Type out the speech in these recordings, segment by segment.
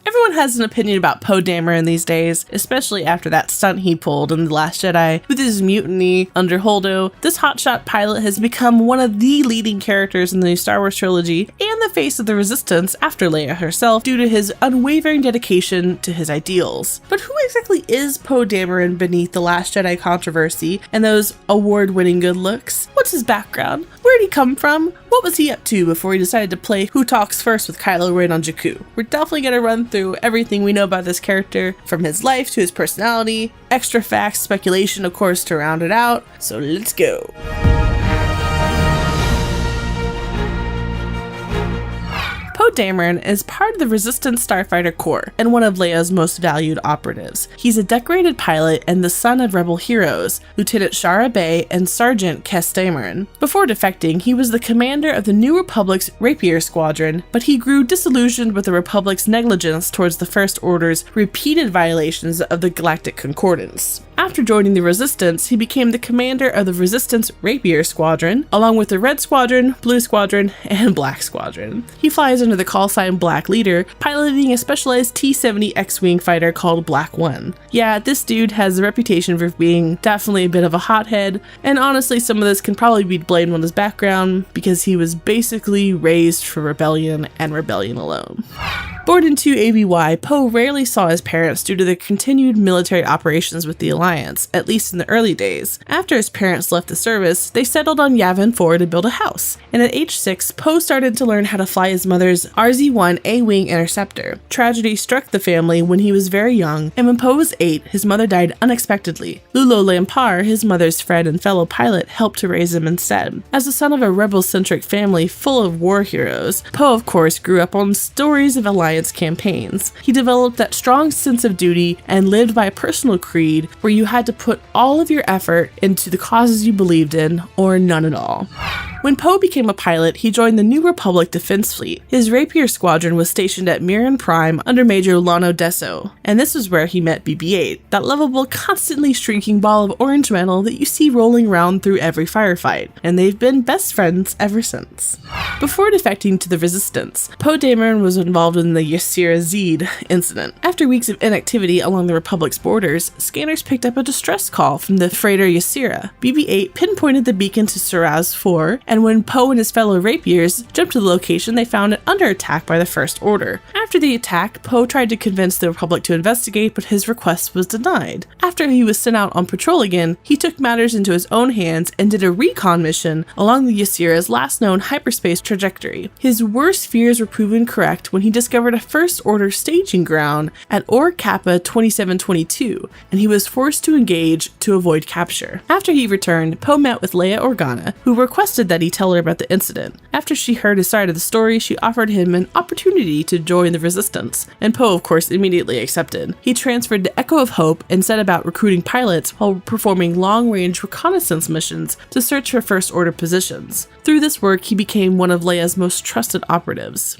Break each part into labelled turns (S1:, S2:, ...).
S1: Everyone has an opinion about Poe Dameron these days, especially after that stunt he pulled in The Last Jedi with his mutiny under Holdo. This hotshot pilot has become one of the leading characters in the new Star Wars trilogy and the face of the Resistance after Leia herself due to his unwavering dedication to his ideals. But who exactly is Poe Dameron beneath the Last Jedi controversy and those award-winning good looks? What's his background? Where'd he come from? What was he up to before he decided to play Who Talks First with Kylo Ren on Jakku? We're definitely going to run through everything we know about this character, from his life to his personality, extra facts, speculation of course to round it out, so let's go. Poe Dameron is part of the Resistance Starfighter Corps and one of Leia's most valued operatives. He's a decorated pilot and the son of rebel heroes, Lieutenant Shara Bey and Sergeant Kes Dameron. Before defecting, he was the commander of the New Republic's Rapier Squadron, but he grew disillusioned with the Republic's negligence towards the First Order's repeated violations of the Galactic Concordance. After joining the Resistance, he became the commander of the Resistance Rapier Squadron, along with the Red Squadron, Blue Squadron, and Black Squadron. He flies under the callsign Black Leader, piloting a specialized T-70 X-Wing fighter called Black 1. Yeah, this dude has a reputation for being definitely a bit of a hothead, and honestly some of this can probably be blamed on his background because he was basically raised for rebellion and rebellion alone. Born into ABY, Poe rarely saw his parents due to their continued military operations with the Alliance, at least in the early days. After his parents left the service, they settled on Yavin 4 to build a house, and at age 6, Poe started to learn how to fly his mother's RZ-1 A-Wing Interceptor. Tragedy struck the family when he was very young, and when Poe was 8, his mother died unexpectedly. Lulo Lampar, his mother's friend and fellow pilot, helped to raise him instead. As the son of a rebel-centric family full of war heroes, Poe of course grew up on stories of Alliance campaigns. He developed that strong sense of duty and lived by a personal creed where you had to put all of your effort into the causes you believed in, or none at all. When Poe became a pilot, he joined the New Republic Defense Fleet. His Rapier Squadron was stationed at Mirren Prime under Major Lano Deso, and this was where he met BB-8, that lovable, constantly shrinking ball of orange metal that you see rolling around through every firefight, and they've been best friends ever since. Before defecting to the Resistance, Poe Dameron was involved in the Ysera Zed incident. After weeks of inactivity along the Republic's borders, scanners picked up a distress call from the freighter Ysera. BB-8 pinpointed the beacon to Siraz 4, and when Poe and his fellow Rapiers jumped to the location, they found it under attack by the First Order. After the attack, Poe tried to convince the Republic to investigate, but his request was denied. After he was sent out on patrol again, he took matters into his own hands and did a recon mission along the Ysera's last known hyperspace trajectory. His worst fears were proven correct when he discovered a First Order staging ground at Or Kappa 2722, and he was forced to engage to avoid capture. After he returned, Poe met with Leia Organa, who requested that he tell her about the incident. After she heard his side of the story, she offered him an opportunity to join the Resistance, and Poe of course immediately accepted. He transferred to Echo of Hope and set about recruiting pilots while performing long-range reconnaissance missions to search for First Order positions. Through this work, he became one of Leia's most trusted operatives.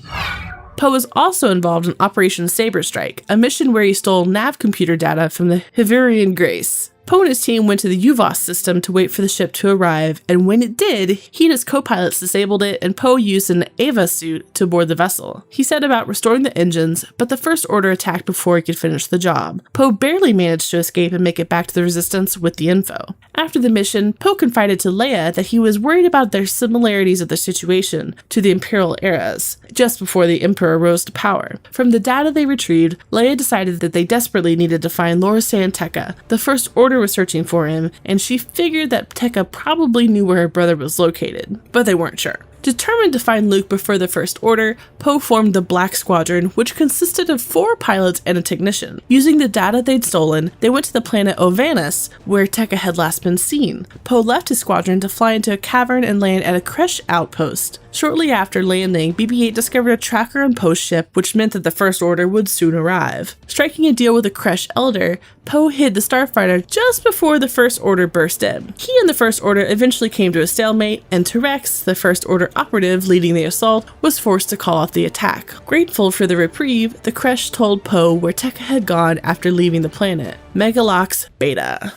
S1: Poe was also involved in Operation Saber Strike, a mission where he stole nav computer data from the Hiverian Grace. Poe and his team went to the UVOS system to wait for the ship to arrive, and when it did, he and his co-pilots disabled it, and Poe used an Eva suit to board the vessel. He set about restoring the engines, but the First Order attacked before he could finish the job. Poe barely managed to escape and make it back to the Resistance with the info. After the mission, Poe confided to Leia that he was worried about their similarities of the situation to the Imperial eras, just before the Emperor rose to power. From the data they retrieved, Leia decided that they desperately needed to find Lorsan Tekka. The First Order was searching for him, and she figured that Tekka probably knew where her brother was located, but they weren't sure. Determined to find Luke before the First Order, Poe formed the Black Squadron, which consisted of 4 pilots and a technician. Using the data they'd stolen, they went to the planet Ovanus, where Tekka had last been seen. Poe left his squadron to fly into a cavern and land at a Kresh outpost. Shortly after landing, BB-8 discovered a tracker on Poe's ship, which meant that the First Order would soon arrive. Striking a deal with the Kresh Elder, Poe hid the starfighter just before the First Order burst in. He and the First Order eventually came to a stalemate, and Terex, the First Order operative leading the assault, was forced to call off the attack. Grateful for the reprieve, the Kresh told Poe where Tekka had gone after leaving the planet, Megalox Beta.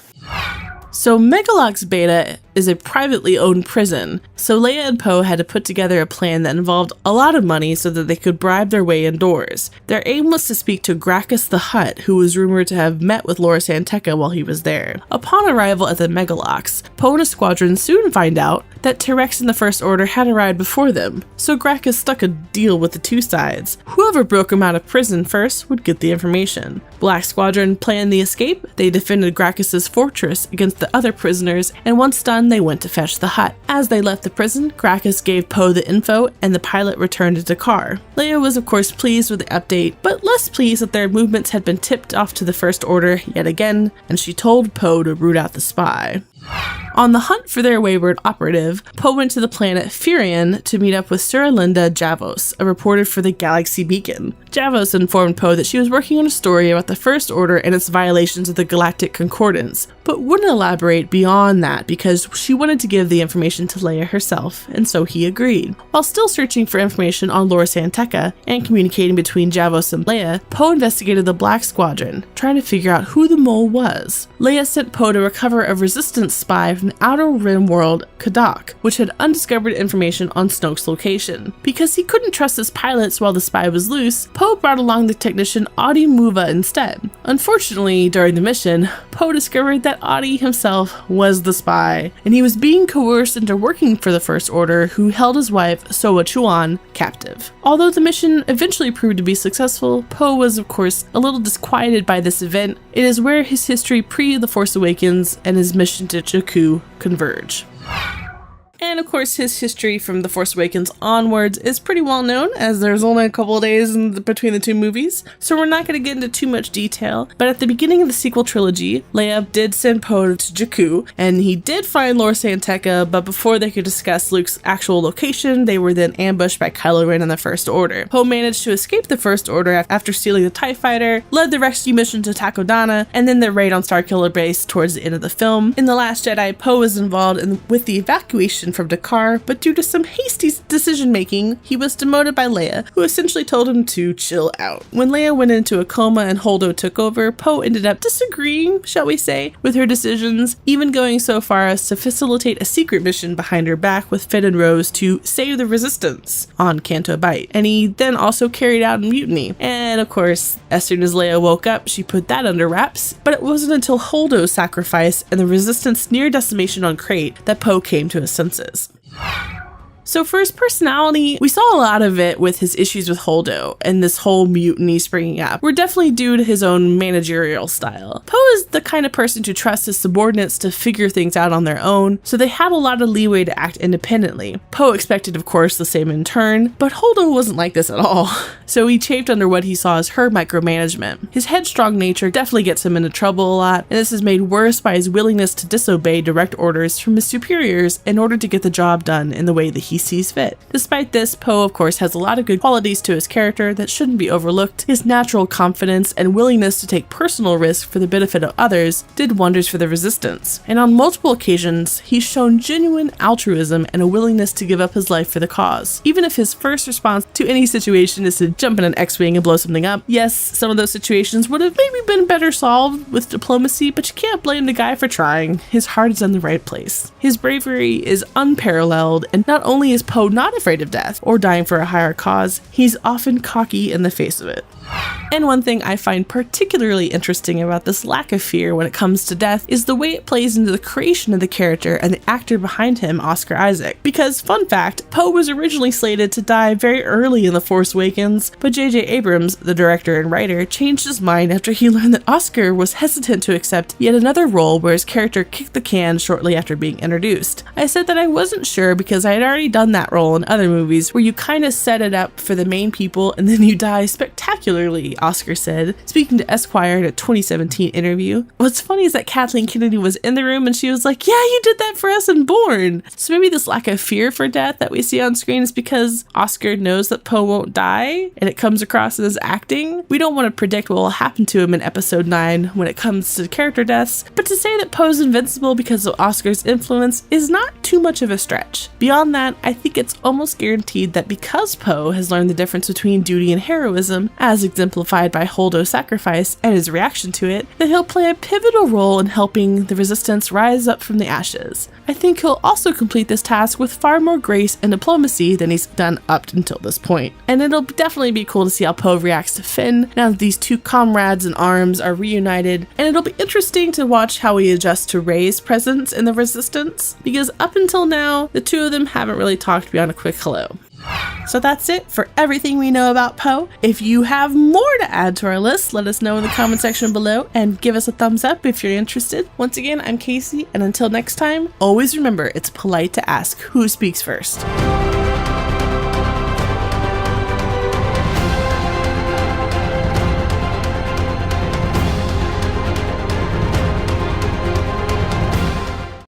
S1: So Megalox Beta is a privately owned prison, so Leia and Poe had to put together a plan that involved a lot of money so that they could bribe their way indoors. Their aim was to speak to Gracchus the Hutt, who was rumored to have met with Lora San Tekka while he was there. Upon arrival at the Megalox, Poe and his squadron soon find out that T-Rex and the First Order had arrived before them, so Gracchus struck a deal with the two sides. Whoever broke him out of prison first would get the information. Black Squadron planned the escape, they defended Gracchus's fortress against the other prisoners, and once done, they went to fetch the Hutt. As they left the prison, Gracchus gave Poe the info, and the pilot returned to Dakar. Leia was of course pleased with the update, but less pleased that their movements had been tipped off to the First Order yet again, and she told Poe to root out the spy. On the hunt for their wayward operative, Poe went to the planet Firion to meet up with Suralinda Javos, a reporter for the Galaxy Beacon. Javos informed Poe that she was working on a story about the First Order and its violations of the Galactic Concordance, but wouldn't elaborate beyond that because she wanted to give the information to Leia herself, and so he agreed. While still searching for information on Lora San Tekka and communicating between Javos and Leia, Poe investigated the Black Squadron, trying to figure out who the mole was. Leia sent Poe to recover a Resistance spy from the Outer Rim world Kadak, which had undiscovered information on Snoke's location. Because he couldn't trust his pilots while the spy was loose, Poe brought along the technician Adi Muva instead. Unfortunately, during the mission, Poe discovered that Adi himself was the spy, and he was being coerced into working for the First Order, who held his wife, Soa Chuan, captive. Although the mission eventually proved to be successful, Poe was of course a little disquieted by this event. It is where his history pre-The Force Awakens and his mission to Jakku converge. And of course, his history from The Force Awakens onwards is pretty well known, as there's only a couple of days between the two movies, so we're not going to get into too much detail. But at the beginning of the sequel trilogy, Leia did send Poe to Jakku, and he did find Lora San Tekka, but before they could discuss Luke's actual location, they were then ambushed by Kylo Ren and the First Order. Poe managed to escape the First Order after stealing the TIE Fighter, led the rescue mission to Takodana, and then the raid on Starkiller Base towards the end of the film. In The Last Jedi, Poe was involved with the evacuation from Dakar, but due to some hasty decision-making, he was demoted by Leia, who essentially told him to chill out. When Leia went into a coma and Holdo took over, Poe ended up disagreeing, shall we say, with her decisions, even going so far as to facilitate a secret mission behind her back with Finn and Rose to save the Resistance on Canto Bight, and he then also carried out a mutiny. And of course, as soon as Leia woke up, she put that under wraps, but it wasn't until Holdo's sacrifice and the Resistance near decimation on Crate that Poe came to his senses. So for his personality, we saw a lot of it with his issues with Holdo and this whole mutiny springing up were definitely due to his own managerial style. Poe is the kind of person to trust his subordinates to figure things out on their own, so they had a lot of leeway to act independently. Poe expected, of course, the same in turn, but Holdo wasn't like this at all. So he chafed under what he saw as her micromanagement. His headstrong nature definitely gets him into trouble a lot, and this is made worse by his willingness to disobey direct orders from his superiors in order to get the job done in the way that he sees fit. Despite this, Poe of course has a lot of good qualities to his character that shouldn't be overlooked. His natural confidence and willingness to take personal risk for the benefit of others did wonders for the Resistance, and on multiple occasions he's shown genuine altruism and a willingness to give up his life for the cause, even if his first response to any situation is to jump in an X-Wing and blow something up. Yes, some of those situations would have maybe been better solved with diplomacy, but you can't blame the guy for trying. His heart is in the right place. His bravery is unparalleled, and not only is Poe not afraid of death or dying for a higher cause, he's often cocky in the face of it. And one thing I find particularly interesting about this lack of fear when it comes to death is the way it plays into the creation of the character and the actor behind him, Oscar Isaac. Because, fun fact, Poe was originally slated to die very early in The Force Awakens, but J.J. Abrams, the director and writer, changed his mind after he learned that Oscar was hesitant to accept yet another role where his character kicked the can shortly after being introduced. I said that I wasn't sure because I had already done that role in other movies where you kind of set it up for the main people and then you die spectacularly, Oscar said, speaking to Esquire in a 2017 interview. What's funny is that Kathleen Kennedy was in the room and she was like, yeah, you did that for us in Bourne. So maybe this lack of fear for death that we see on screen is because Oscar knows that Poe won't die and it comes across as acting. We don't want to predict what will happen to him in episode 9 when it comes to character deaths, but to say that Poe's invincible because of Oscar's influence is not too much of a stretch. Beyond that, I think it's almost guaranteed that because Poe has learned the difference between duty and heroism as a exemplified by Holdo's sacrifice and his reaction to it, that he'll play a pivotal role in helping the resistance rise up from the ashes. I think he'll also complete this task with far more grace and diplomacy than he's done up until this point. And it'll definitely be cool to see how Poe reacts to Finn now that these two comrades in arms are reunited, and it'll be interesting to watch how he adjusts to Rey's presence in the resistance, because up until now, the two of them haven't really talked beyond a quick hello. So that's it for everything we know about Poe. If you have more to add to our list, let us know in the comment section below and give us a thumbs up if you're interested. Once again, I'm Casey, and until next time, always remember it's polite to ask who speaks first.